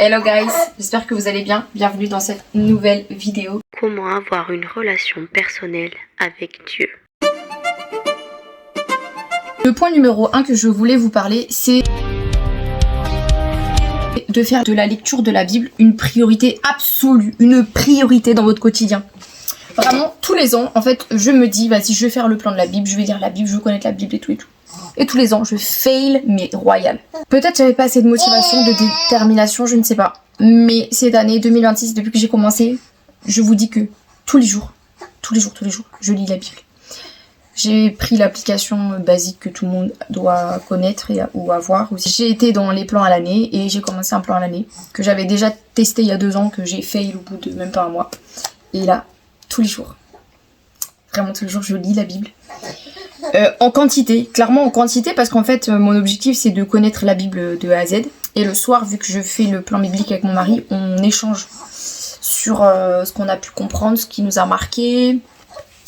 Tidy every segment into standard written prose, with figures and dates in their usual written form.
Hello guys, j'espère que vous allez bien. Bienvenue dans cette nouvelle vidéo. Comment avoir une relation personnelle avec Dieu. Le point numéro 1 que je voulais vous parler, c'est de faire de la lecture de la Bible une priorité absolue, une priorité dans votre quotidien. Vraiment, tous les ans, en fait, je me dis, vas-y, je vais faire le plan de la Bible, je vais lire la Bible, je veux connaître la Bible et tout et tout. Et tous les ans, je fail, mais royal. Peut-être j'avais pas assez de motivation, de détermination, je ne sais pas. Mais cette année 2026, depuis que j'ai commencé, je vous dis que tous les jours, je lis la Bible. J'ai pris l'application basique que tout le monde doit connaître ou avoir. J'ai été dans les plans à l'année et j'ai commencé un plan à l'année que j'avais déjà testé il y a 2 ans, que j'ai fail au bout de même pas un mois. Et là, tous les jours, vraiment tous les jours, je lis la Bible. En quantité, clairement en quantité, parce qu'en fait mon objectif c'est de connaître la Bible de A à Z. Et le soir, vu que je fais le plan biblique avec mon mari, on échange sur ce qu'on a pu comprendre, ce qui nous a marqué.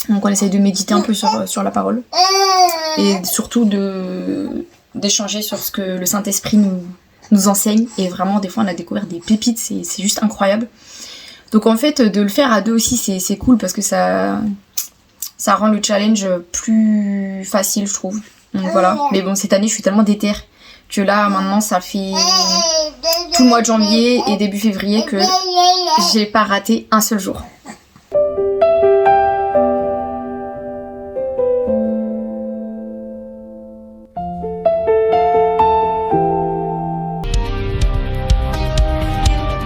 Donc on essaye de méditer un peu sur la parole. Et surtout d'échanger sur ce que le Saint-Esprit nous enseigne. Et vraiment des fois on a découvert des pépites, c'est juste incroyable. Donc en fait de le faire à deux aussi c'est cool parce que ça rend le challenge plus facile, je trouve. Donc voilà. Mais bon, cette année, je suis tellement déter que là, maintenant, ça fait tout le mois de janvier et début février que j'ai pas raté un seul jour.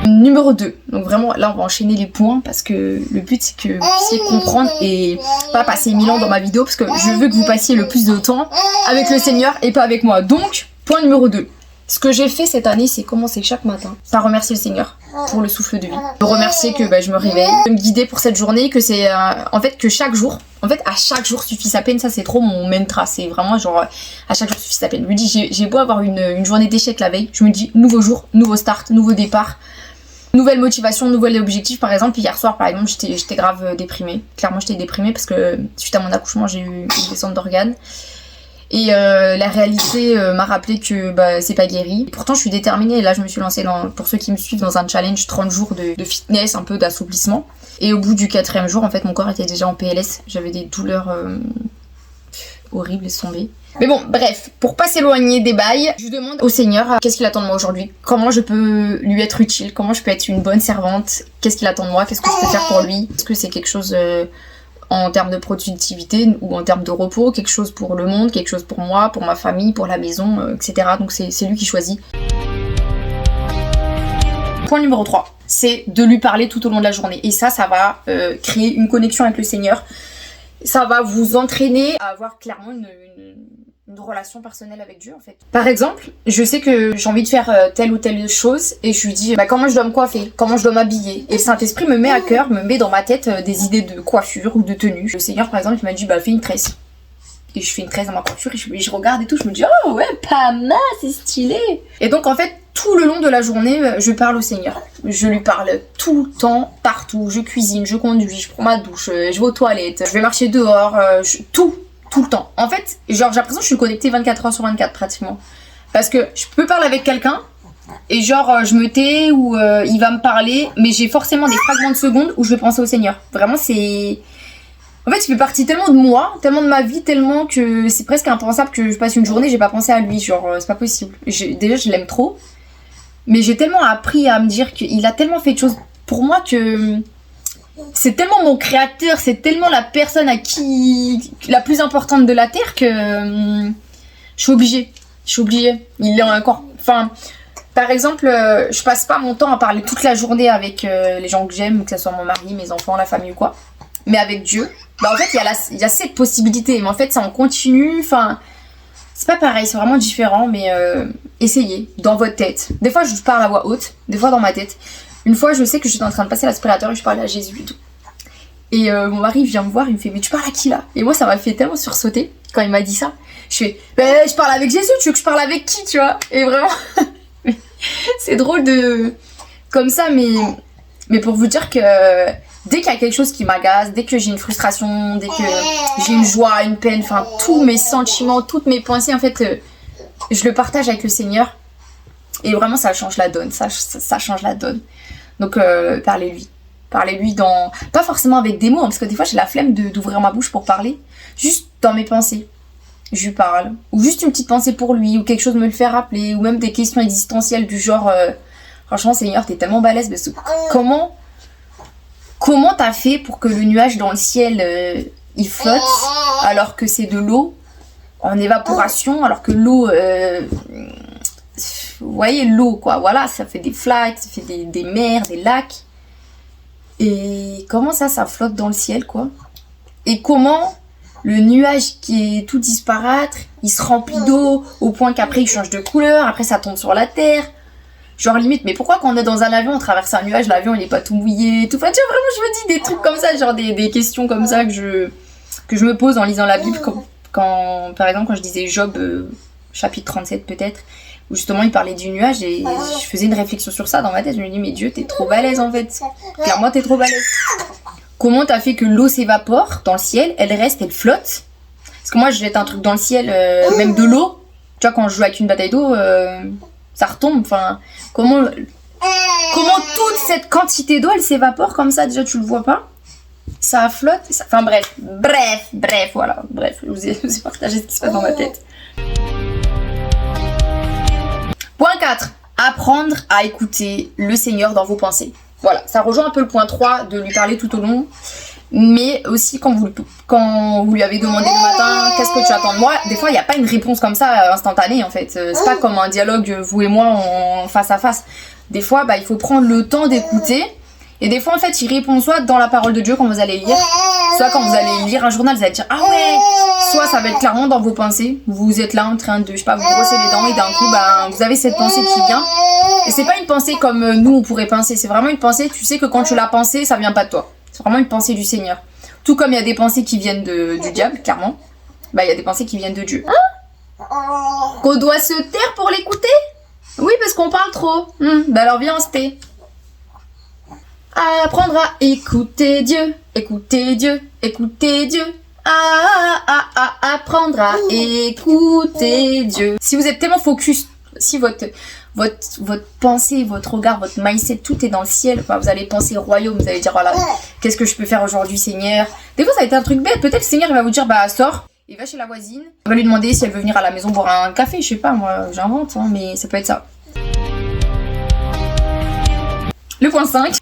Numéro 2, donc vraiment là on va enchaîner les points parce que le but c'est que vous puissiez comprendre et pas passer 1000 ans dans ma vidéo parce que je veux que vous passiez le plus de temps avec le Seigneur et pas avec moi. Donc point numéro 2, ce que j'ai fait cette année c'est commencer chaque matin par remercier le Seigneur pour le souffle de vie, de remercier que je me réveille, de me guider pour cette journée, que c'est en fait que chaque jour, en fait à chaque jour suffit sa peine, ça c'est trop mon mantra, c'est vraiment genre à chaque jour suffit sa peine. Je me dis j'ai beau avoir une journée d'échec la veille, je me dis nouveau jour, nouveau start, nouveau départ. Nouvelle motivation, nouvel objectif. Par exemple, hier soir, par exemple, j'étais grave déprimée. Clairement, j'étais déprimée parce que suite à mon accouchement, j'ai eu une descente d'organes. Et la réalité m'a rappelé que c'est pas guéri. Et pourtant, je suis déterminée. Et là, je me suis lancée, pour ceux qui me suivent, dans un challenge 30 jours de fitness, un peu d'assouplissement. Et au bout du 4e jour, en fait, mon corps était déjà en PLS. J'avais des douleurs horribles, laisse tomber. Mais bon, bref, pour pas s'éloigner des bails, je demande au Seigneur qu'est-ce qu'il attend de moi aujourd'hui, comment je peux lui être utile, comment je peux être une bonne servante, qu'est-ce qu'il attend de moi, qu'est-ce que je peux faire pour lui, est-ce que c'est quelque chose en termes de productivité ou en termes de repos, quelque chose pour le monde, quelque chose pour moi, pour ma famille, pour la maison, etc. Donc c'est lui qui choisit. Point numéro 3, c'est de lui parler tout au long de la journée. Et ça va créer une connexion avec le Seigneur. Ça va vous entraîner à avoir clairement une relation personnelle avec Dieu en fait. Par exemple, je sais que j'ai envie de faire telle ou telle chose et je lui dis comment je dois me coiffer, comment je dois m'habiller. Et le Saint-Esprit me met à cœur, me met dans ma tête des idées de coiffure ou de tenue. Le Seigneur par exemple il m'a dit fais une tresse. Et je fais une tresse dans ma coiffure et je regarde et tout, je me dis oh ouais pas mal, c'est stylé. Et donc en fait tout le long de la journée je parle au Seigneur. Je lui parle tout le temps, partout. Je cuisine, je conduis, je prends ma douche, je vais aux toilettes, je vais marcher dehors, tout le temps. En fait, genre j'ai l'impression que je suis connectée 24 heures sur 24 pratiquement. Parce que je peux parler avec quelqu'un et genre je me tais ou il va me parler, mais j'ai forcément des fragments de secondes où je vais penser au Seigneur. Vraiment c'est... En fait il fait partie tellement de moi, tellement de ma vie, tellement que c'est presque impensable que je passe une journée et j'ai pas pensé à lui. Genre c'est pas possible. Déjà je l'aime trop. Mais j'ai tellement appris à me dire qu'il a tellement fait de choses pour moi que... C'est tellement mon créateur, c'est tellement la personne à qui la plus importante de la terre que je suis obligée. Il est encore. Enfin, par exemple, je passe pas mon temps à parler toute la journée avec les gens que j'aime, que ce soit mon mari, mes enfants, la famille ou quoi. Mais avec Dieu, en fait, il y a cette possibilité. Mais en fait, ça en continue. Enfin, c'est pas pareil, c'est vraiment différent. Mais essayez dans votre tête. Des fois, je parle à voix haute, des fois dans ma tête. Une fois, je sais que j'étais en train de passer l'aspirateur et je parlais à Jésus et tout. Et mon mari vient me voir, il me fait « Mais tu parles à qui là ?» Et moi, ça m'a fait tellement sursauter quand il m'a dit ça. Je fais « je parle avec Jésus, tu veux que je parle avec qui, tu vois ?» Et vraiment, c'est drôle de... Comme ça, mais pour vous dire que dès qu'il y a quelque chose qui m'agace, dès que j'ai une frustration, dès que j'ai une joie, une peine, enfin, tous mes sentiments, toutes mes pensées, en fait, je le partage avec le Seigneur. Et vraiment, ça change la donne. Ça change la donne. Donc, parlez-lui. Parlez-lui dans... Pas forcément avec des mots, hein, parce que des fois, j'ai la flemme d'ouvrir ma bouche pour parler. Juste dans mes pensées. Je lui parle. Ou juste une petite pensée pour lui, ou quelque chose me le fait rappeler, ou même des questions existentielles du genre... franchement, Seigneur, t'es tellement balèze, parce que comment t'as fait pour que le nuage dans le ciel, il flotte, alors que c'est de l'eau en évaporation, alors que l'eau... vous voyez l'eau, quoi. Voilà, ça fait des flaques, ça fait des mers, des lacs. Et comment ça flotte dans le ciel, quoi. Et comment le nuage qui est tout disparate, il se remplit d'eau au point qu'après il change de couleur, après ça tombe sur la terre. Genre limite, mais pourquoi quand on est dans un avion, on traverse un nuage, l'avion il est pas tout mouillé, tout. Enfin, tu vois, vraiment, je me dis des trucs comme ça, genre des questions comme ça que je me pose en lisant la Bible, quand par exemple, quand je disais Job, chapitre 37 peut-être, où justement il parlait du nuage et je faisais une réflexion sur ça dans ma tête. Je me dis, mais Dieu, t'es trop balèze en fait. Clairement, t'es trop balèze. Comment t'as fait que l'eau s'évapore dans le ciel, elle reste, elle flotte? Parce que moi, je jette un truc dans le ciel, même de l'eau. Tu vois, quand je joue avec une bataille d'eau, ça retombe. Enfin, comment toute cette quantité d'eau, elle s'évapore comme ça? Déjà, tu le vois pas. Ça flotte. Enfin, bref, voilà. Bref, je vous ai partagé ce qui se passe dans ma tête. Point 4. Apprendre à écouter le Seigneur dans vos pensées. Voilà, ça rejoint un peu le point 3 de lui parler tout au long. Mais aussi quand vous lui avez demandé le matin qu'est-ce que tu attends de moi, des fois il n'y a pas une réponse comme ça instantanée en fait. C'est pas comme un dialogue vous et moi en face à face. Des fois il faut prendre le temps d'écouter. Et des fois en fait il répond soit dans la parole de Dieu quand vous allez lire, soit quand vous allez lire un journal vous allez dire ah ouais, soit ça va être clairement dans vos pensées. Vous êtes là en train de, je sais pas, vous brosser les dents et d'un coup vous avez cette pensée qui vient. Et c'est pas une pensée comme nous on pourrait penser, c'est vraiment une pensée, tu sais que quand tu l'as pensée ça vient pas de toi. C'est vraiment une pensée du Seigneur. Tout comme il y a des pensées qui viennent du diable, clairement, il y a des pensées qui viennent de Dieu. Qu'on doit se taire pour l'écouter? Oui, parce qu'on parle trop. Alors viens, on se tait. Apprendre à écouter Dieu, écouter Dieu, écouter Dieu. Apprendre à écouter Dieu. Si vous êtes tellement focus, si votre pensée, votre regard, votre mindset, tout est dans le ciel, vous allez penser royaume, vous allez dire voilà, qu'est-ce que je peux faire aujourd'hui, Seigneur? Des fois ça va être un truc bête, peut-être le Seigneur il va vous dire sors, il va chez la voisine, il va lui demander si elle veut venir à la maison boire un café, je sais pas, moi j'invente, mais ça peut être ça. Le point 5,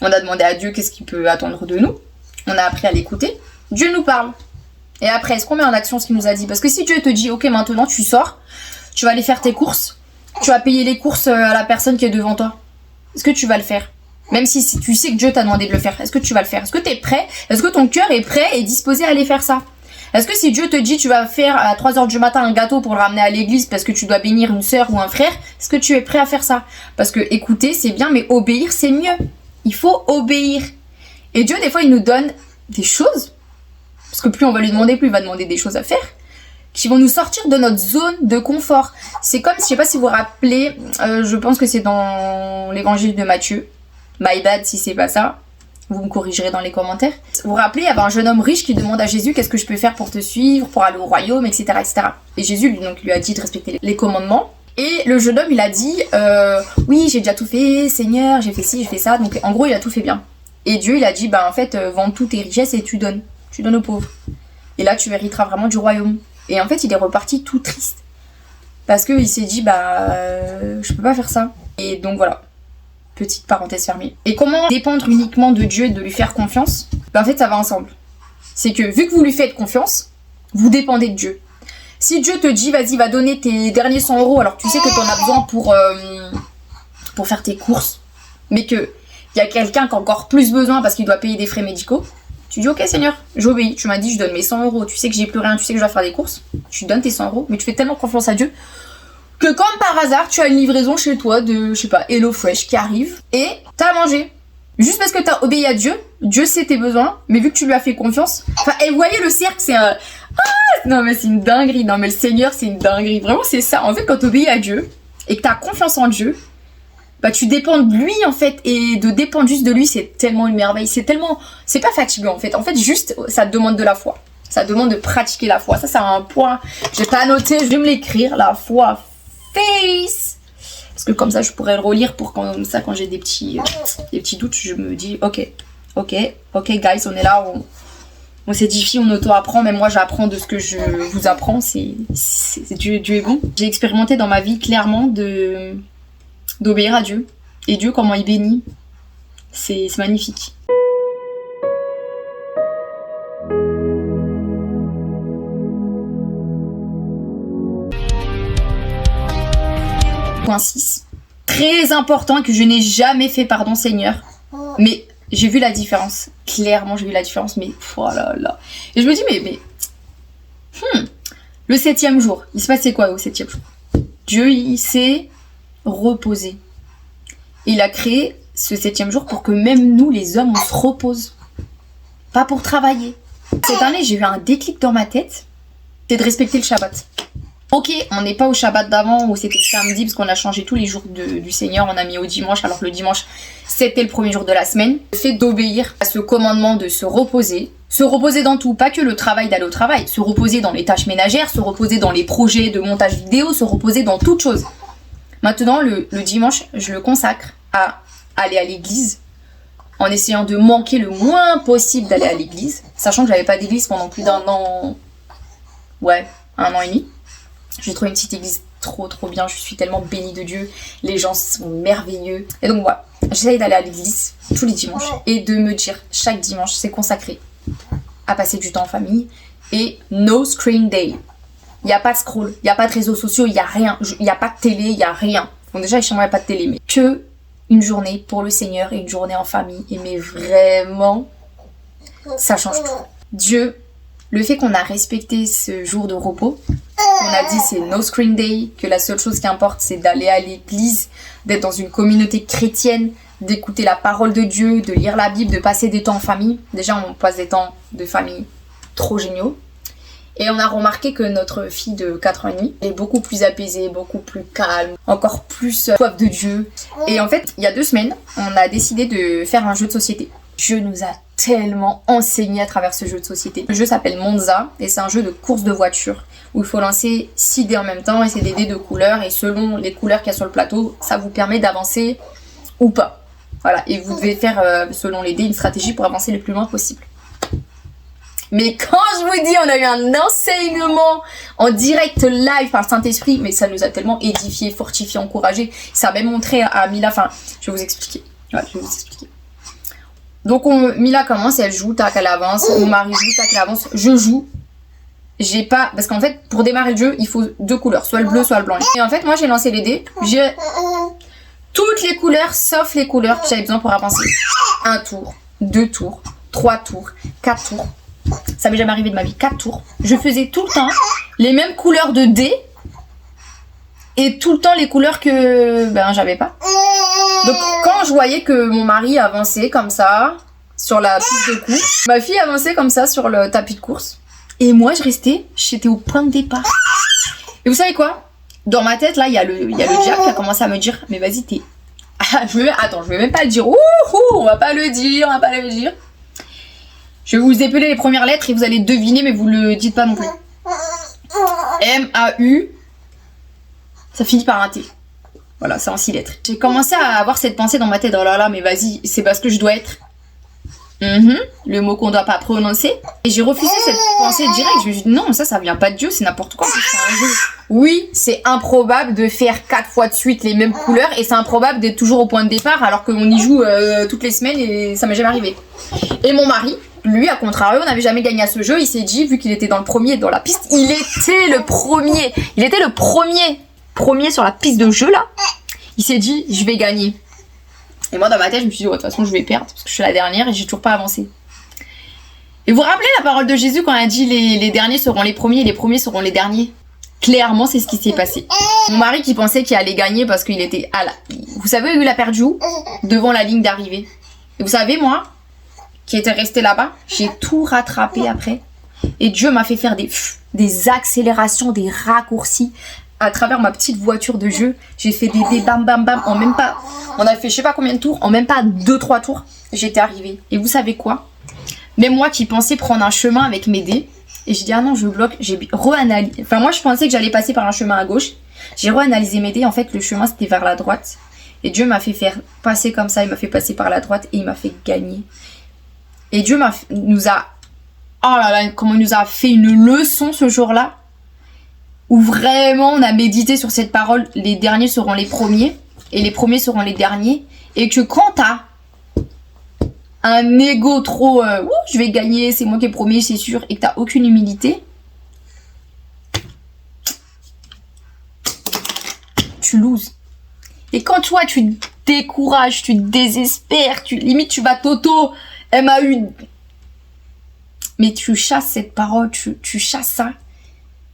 on a demandé à Dieu qu'est-ce qu'il peut attendre de nous, on a appris à l'écouter, Dieu nous parle. Et après, est-ce qu'on met en action ce qu'il nous a dit? Parce que si Dieu te dit ok maintenant tu sors, tu vas aller faire tes courses, tu vas payer les courses à la personne qui est devant toi. Est-ce que tu vas le faire? Même si tu sais que Dieu t'a demandé de le faire, est-ce que tu vas le faire? Est-ce que tu es prêt? Est-ce que ton cœur est prêt et disposé à aller faire ça? Est-ce que si Dieu te dit tu vas faire à 3h du matin un gâteau pour le ramener à l'église parce que tu dois bénir une sœur ou un frère, est-ce que tu es prêt à faire ça? Parce que écouter c'est bien, mais obéir c'est mieux. Il faut obéir. Et Dieu des fois il nous donne des choses, parce que plus on va lui demander, plus il va demander des choses à faire, qui vont nous sortir de notre zone de confort. C'est comme, je sais pas si vous vous rappelez, je pense que c'est dans l'évangile de Matthieu. My bad si c'est pas ça. Vous me corrigerez dans les commentaires. Vous vous rappelez, il y avait un jeune homme riche qui demande à Jésus qu'est-ce que je peux faire pour te suivre, pour aller au royaume, etc. etc. Et Jésus lui a dit de respecter les commandements. Et le jeune homme, il a dit oui, j'ai déjà tout fait, Seigneur, j'ai fait ci, j'ai fait ça. Donc en gros, il a tout fait bien. Et Dieu, il a dit en fait, vends toutes tes richesses et tu donnes aux pauvres. Et là, tu hériteras vraiment du royaume. Et en fait, il est reparti tout triste. Parce qu'il s'est dit, je peux pas faire ça. Et donc voilà. Petite parenthèse fermée. Et comment dépendre uniquement de Dieu et de lui faire confiance? En fait, ça va ensemble. C'est que vu que vous lui faites confiance, vous dépendez de Dieu. Si Dieu te dit, vas-y, va donner tes derniers 100 € alors que tu sais que t'en as besoin pour faire tes courses, mais qu'il y a quelqu'un qui a encore plus besoin parce qu'il doit payer des frais médicaux, tu dis, ok Seigneur, j'obéis. Tu m'as dit, je donne mes 100 €. Tu sais que j'ai plus rien, tu sais que je dois faire des courses. Tu donnes tes 100 €, mais tu fais tellement confiance à Dieu que comme par hasard, tu as une livraison chez toi de, je sais pas, HelloFresh qui arrive et t'as à manger. Juste parce que t'as obéi à Dieu, Dieu sait tes besoins, mais vu que tu lui as fait confiance, et vous voyez le cercle, c'est un... non mais c'est une dinguerie, non mais le Seigneur c'est une dinguerie, vraiment c'est ça. En fait quand t'obéis à Dieu et que t'as confiance en Dieu, tu dépends de lui en fait, et de dépendre juste de lui c'est tellement une merveille, c'est pas fatigant en fait juste ça te demande de la foi, ça demande de pratiquer la foi, ça c'est un point, j'ai pas noté, je vais me l'écrire, la foi face. Parce que comme ça, je pourrais le relire pour quand j'ai des petits doutes, je me dis, ok, guys, on est là, on s'édifie, on auto-apprend, même moi j'apprends de ce que je vous apprends, Dieu est bon. J'ai expérimenté dans ma vie clairement d'obéir à Dieu. Et Dieu, comment il bénit, c'est magnifique. Point 6. Très important que je n'ai jamais fait, pardon Seigneur, mais j'ai vu la différence. Clairement, j'ai vu la différence, mais oh là là. Et je me dis, le 7e jour, il se passait quoi au 7e jour? Dieu, il s'est reposé. Et il a créé ce 7e jour pour que même nous, les hommes, on se repose. Pas pour travailler. Cette année, j'ai eu un déclic dans ma tête, c'est de respecter le Shabbat. Ok, on n'est pas au Shabbat d'avant où c'était samedi parce qu'on a changé tous les jours du Seigneur, on a mis au dimanche alors que le dimanche c'était le premier jour de la semaine. Le fait d'obéir à ce commandement de se reposer dans tout, pas que le travail d'aller au travail, se reposer dans les tâches ménagères, se reposer dans les projets de montage vidéo, se reposer dans toute chose. Maintenant le dimanche, je le consacre à aller à l'église en essayant de manquer le moins possible d'aller à l'église, sachant que j'avais pas d'église pendant plus d'un an, ouais, 1 an et demi. J'ai trouvé une petite église trop bien, je suis tellement bénie de Dieu, les gens sont merveilleux. Et donc voilà, j'essaye d'aller à l'église tous les dimanches et de me dire chaque dimanche c'est consacré à passer du temps en famille et no screen day. Il n'y a pas de scroll, il n'y a pas de réseaux sociaux, il n'y a rien, il n'y a pas de télé, il n'y a rien. Bon déjà chez moi il n'y a pas de télé, mais que une journée pour le Seigneur et une journée en famille. Et mais vraiment, ça change tout. Dieu, le fait qu'on a respecté ce jour de repos, on a dit c'est no screen day, que la seule chose qui importe c'est d'aller à l'église, d'être dans une communauté chrétienne, d'écouter la parole de Dieu, de lire la Bible, de passer des temps en famille. Déjà on passe des temps de famille trop géniaux. Et on a remarqué que notre fille de 4 ans et demi est beaucoup plus apaisée, beaucoup plus calme, encore plus soif de Dieu. Et en fait, il y a 2 semaines, on a décidé de faire un jeu de société. Dieu nous a tellement enseigné à travers ce jeu de société. Le jeu s'appelle Monza et c'est un jeu de course de voiture où il faut lancer 6 dés en même temps et c'est des dés de couleurs et selon les couleurs qu'il y a sur le plateau, ça vous permet d'avancer ou pas. Voilà, et vous devez faire, selon les dés, une stratégie pour avancer le plus loin possible. Mais quand je vous dis, on a eu un enseignement en direct live par le Saint-Esprit, mais ça nous a tellement édifié, fortifié, encouragé. Ça a même montré à Mila, enfin, je vais vous expliquer. Ouais, je vais vous expliquer. Donc, Mila commence, elle joue, tac, elle avance. Mon mari joue, tac, elle avance. Je joue. J'ai pas... Parce qu'en fait, pour démarrer le jeu, il faut 2 couleurs. Soit le bleu, soit le blanc. Et en fait, moi, j'ai lancé les dés. J'ai toutes les couleurs, sauf les couleurs que j'avais besoin pour avancer. 1 tour, 2 tours, 3 tours, 4 tours. Ça m'est jamais arrivé de ma vie, 4 tours. Je faisais tout le temps les mêmes couleurs de dés et tout le temps les couleurs que j'avais pas. Donc quand je voyais que mon mari avançait comme ça sur la piste de course, ma fille avançait comme ça sur le tapis de course et moi j'étais au point de départ. Et vous savez quoi? Dans ma tête là, il y a le diable qui a commencé à me dire mais vas-y attends, je vais même pas le dire. On va pas le dire. Je vais vous épeler les premières lettres et vous allez deviner, mais vous le dites pas non plus. M-A-U. Ça finit par un T. Voilà, c'est en 6 lettres. J'ai commencé à avoir cette pensée dans ma tête. Oh là là, mais vas-y, c'est parce que je dois être. Le mot qu'on doit pas prononcer. Et j'ai refusé cette pensée directe. Je me suis dit, non, ça vient pas de Dieu, c'est n'importe quoi. C'est un jeu. Oui, c'est improbable de faire 4 fois de suite les mêmes couleurs et c'est improbable d'être toujours au point de départ alors qu'on y joue toutes les semaines et ça m'est jamais arrivé. Et mon mari, lui, à contrario, on n'avait jamais gagné à ce jeu. Il s'est dit, vu qu'il était dans le premier, dans la piste, il était le premier. Il était le premier sur la piste de jeu, là. Il s'est dit, je vais gagner. Et moi, dans ma tête, je me suis dit, de toute façon, je vais perdre parce que je suis la dernière et j'ai toujours pas avancé. Et vous vous rappelez la parole de Jésus quand il a dit, les derniers seront les premiers et les premiers seront les derniers? Clairement, c'est ce qui s'est passé. Mon mari qui pensait qu'il allait gagner parce qu'il était Vous savez où il a perdu où? Devant la ligne d'arrivée. Et vous savez, moi, qui était resté là-bas, j'ai tout rattrapé après. Et Dieu m'a fait faire des accélérations, des raccourcis à travers ma petite voiture de jeu. J'ai fait des bam bam bam en même pas. On a fait je sais pas combien de tours, en même pas 2-3 tours, j'étais arrivée. Et vous savez quoi? Même moi qui pensais prendre un chemin avec mes dés, et j'ai dit ah non je bloque, j'ai re-analysé. Enfin moi je pensais que j'allais passer par un chemin à gauche. J'ai re-analysé mes dés. En fait, le chemin, c'était vers la droite. Et Dieu m'a fait faire passer comme ça. Il m'a fait passer par la droite et il m'a fait gagner. Et Dieu nous a... Oh là là, comment il nous a fait une leçon ce jour-là. Où vraiment, on a médité sur cette parole. Les derniers seront les premiers. Et les premiers seront les derniers. Et que quand t'as un ego trop... je vais gagner, c'est moi qui est premier, c'est sûr. Et que t'as aucune humilité. Tu loses. Et quand toi, tu te décourages, tu te désespères, limite, tu vas t'auto... MAU. Mais tu chasses cette parole, tu chasses ça.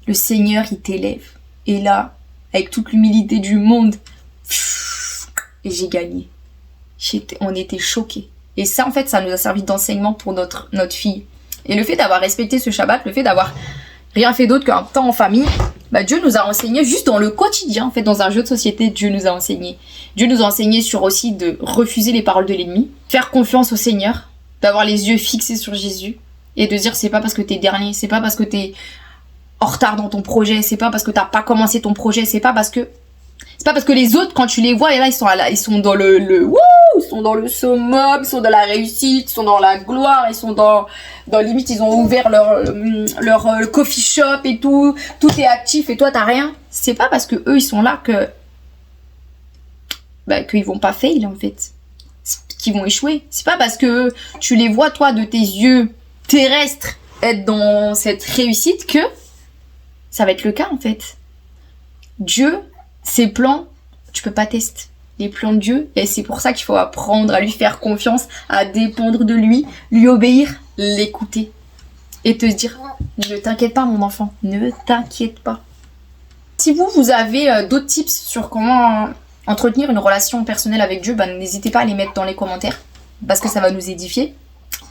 Le Seigneur, il t'élève. Et là, avec toute l'humilité du monde, et j'ai gagné. On était choqués. Et ça, en fait, ça nous a servi d'enseignement pour notre fille. Et le fait d'avoir respecté ce Shabbat, le fait d'avoir rien fait d'autre qu'un temps en famille, bah, Dieu nous a enseigné juste dans le quotidien. En fait, dans un jeu de société, Dieu nous a enseigné. Dieu nous a enseigné sur aussi de refuser les paroles de l'ennemi, faire confiance au Seigneur, d'avoir les yeux fixés sur Jésus et de dire c'est pas parce que t'es dernier, c'est pas parce que t'es en retard dans ton projet, c'est pas parce que t'as pas commencé ton projet, c'est pas parce que les autres, quand tu les vois, et là, ils sont dans ils sont dans le summum, ils sont dans la réussite, ils sont dans la gloire, ils sont dans limite, ils ont ouvert leur coffee shop et tout est actif et toi, t'as rien. C'est pas parce que eux, ils sont là qu'ils vont pas fail, en fait. Qu'ils vont échouer. C'est pas parce que tu les vois, toi, de tes yeux terrestres, être dans cette réussite que ça va être le cas, en fait. Dieu, ses plans, tu peux pas tester les plans de Dieu, et c'est pour ça qu'il faut apprendre à lui faire confiance, à dépendre de lui obéir, l'écouter et te dire ne t'inquiète pas mon enfant, ne t'inquiète pas. Si vous avez d'autres tips sur comment entretenir une relation personnelle avec Dieu, n'hésitez pas à les mettre dans les commentaires parce que ça va nous édifier.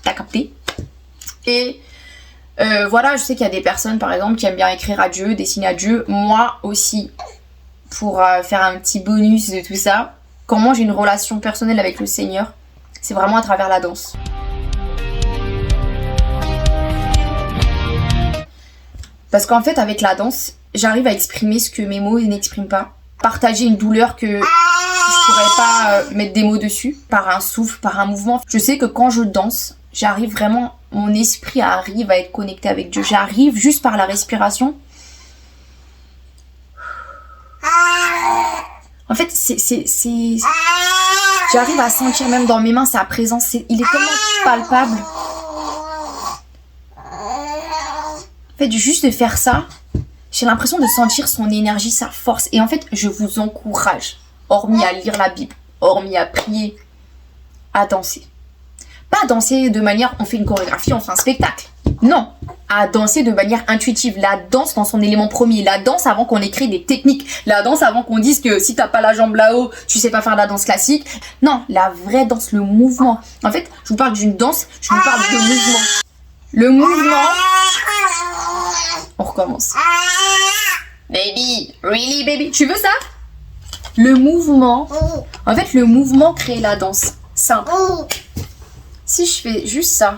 T'as capté? Et voilà, je sais qu'il y a des personnes par exemple qui aiment bien écrire à Dieu, dessiner à Dieu. Moi aussi, pour faire un petit bonus de tout ça, comment j'ai une relation personnelle avec le Seigneur, c'est vraiment à travers la danse. Parce qu'en fait, avec la danse, j'arrive à exprimer ce que mes mots n'expriment pas. Partager une douleur que je pourrais pas mettre des mots dessus, par un souffle, par un mouvement. Je sais que quand je danse, j'arrive vraiment, mon esprit arrive à être connecté avec Dieu. J'arrive juste par la respiration. En fait, j'arrive à sentir même dans mes mains sa présence. Il est tellement palpable. En fait, juste de faire ça, j'ai l'impression de sentir son énergie, sa force. Et en fait, je vous encourage, hormis à lire la Bible, hormis à prier, à danser. Pas danser de manière, on fait une chorégraphie, on fait un spectacle. Non, à danser de manière intuitive. La danse dans son élément premier. La danse avant qu'on ait créé des techniques. La danse avant qu'on dise que si t'as pas la jambe là-haut, tu sais pas faire la danse classique. Non, la vraie danse, le mouvement. En fait, je vous parle d'une danse, je vous parle de mouvement. Le mouvement... On recommence. Baby, really baby, tu veux ça? Le mouvement... En fait, le mouvement crée la danse. Simple. Si je fais juste ça...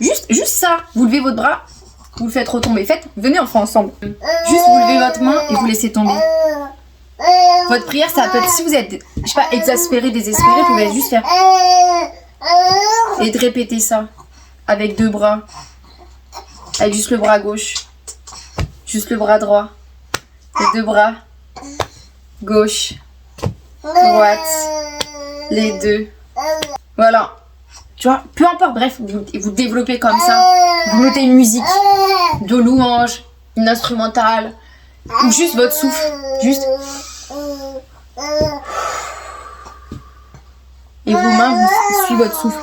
Juste ça, vous levez votre bras, vous le faites retomber. Venez, on fait ensemble. Juste vous levez votre main et vous laissez tomber. Votre prière, ça peut être, si vous êtes, je sais pas, exaspéré, désespéré, vous pouvez juste faire. Et de répéter ça avec deux bras. Avec juste le bras gauche. Juste le bras droit. Les deux bras. Gauche. Droite. Les deux. Voilà. Tu vois, peu importe, bref, vous développez comme ça. Vous mettez une musique, de louange, une instrumentale, ou juste votre souffle. Juste. Et vos mains, vous suivez votre souffle.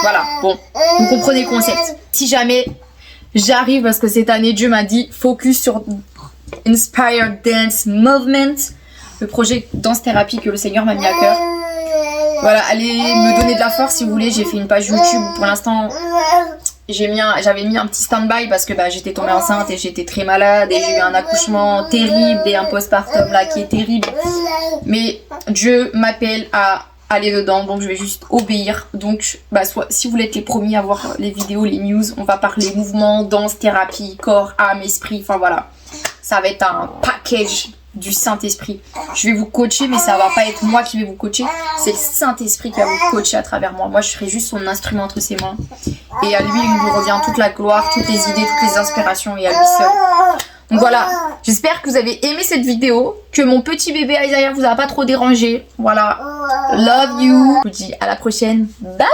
Voilà, bon, vous comprenez le concept. Si jamais j'arrive, parce que cette année Dieu m'a dit focus sur Inspired Dance Movement, le projet Danse Thérapie que le Seigneur m'a mis à cœur. Voilà, allez me donner de la force si vous voulez. J'ai fait une page YouTube. Pour l'instant, j'avais mis un petit stand-by parce que bah, j'étais tombée enceinte et j'étais très malade et j'ai eu un accouchement terrible et un postpartum là qui est terrible. Mais Dieu m'appelle à aller dedans, donc je vais juste obéir. Donc bah, si vous voulez être les premiers à voir les vidéos, les news, on va parler mouvement, danse, thérapie, corps, âme, esprit, enfin voilà. Ça va être un package du Saint-Esprit. Je vais vous coacher, mais ça va pas être moi qui vais vous coacher, c'est le Saint-Esprit qui va vous coacher à travers moi. Moi je serai juste son instrument entre ses mains. Et à lui, il lui revient toute la gloire, toutes les idées, toutes les inspirations et à lui seul. Donc voilà, j'espère que vous avez aimé cette vidéo, que mon petit bébé Isaiah vous a pas trop dérangé. Voilà, love you. Je vous dis à la prochaine. Bye.